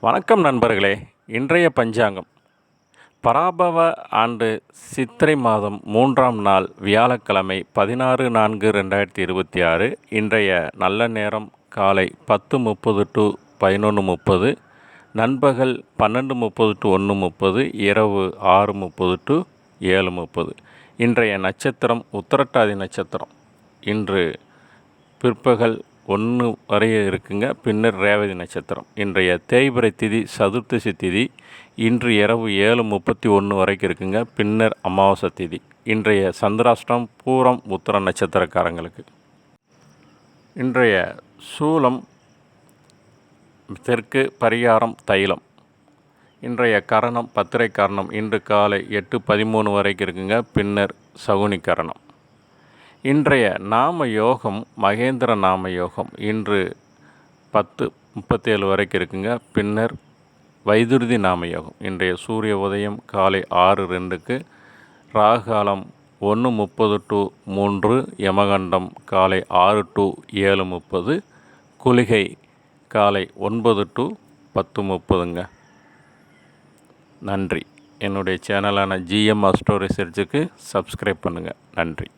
வணக்கம் நண்பர்களே. இன்றைய பஞ்சாங்கம் பராபவ ஆண்டு சித்திரை மாதம் 3ஆம் நாள் வியாழக்கிழமை 16/4/2026. இன்றைய நல்ல நேரம் காலை 10:30 to 11:30, நண்பகல் 12:30 to 1:30, இரவு 6:30 to 7:30. இன்றைய நட்சத்திரம் உத்திரட்டாதி நட்சத்திரம். இன்று பிற்பகல் 1 வரை இருக்குங்க. பின்னர் ரேவதி நட்சத்திரம். இன்றைய தேய்பிறை திதி சதுர்த்தசி திதி. இன்று இரவு 7:31 வரைக்கும் இருக்குங்க. பின்னர் அமாவாசை திதி. இன்றைய சந்திராஷ்டம் பூரம் உத்திர நட்சத்திரக்காரங்களுக்கு. இன்றைய சூலம் தெற்கு, பரிகாரம் தைலம். இன்றைய கரணம் பத்திரை கரணம். இன்று காலை 8:13 வரைக்கும் இருக்குங்க. பின்னர் சகுனி கரணம். இன்றைய நாம யோகம் மகேந்திர நாம யோகம். இன்று 10:37 வரைக்கும் இருக்குங்க. பின்னர் வைதுருதி நாம யோகம். இன்றைய சூரிய உதயம் காலை 6:02க்கு, ராகுகாலம் 1:30 to 3, யமகண்டம் காலை 6 to 7:30, குளிகை காலை 9 to 10:30ங்க. நன்றி. என்னுடைய சேனலான ஜிஎம் அஸ்ட்ரோ ரிசர்ச்சுக்கு சப்ஸ்கிரைப் பண்ணுங்கள். நன்றி.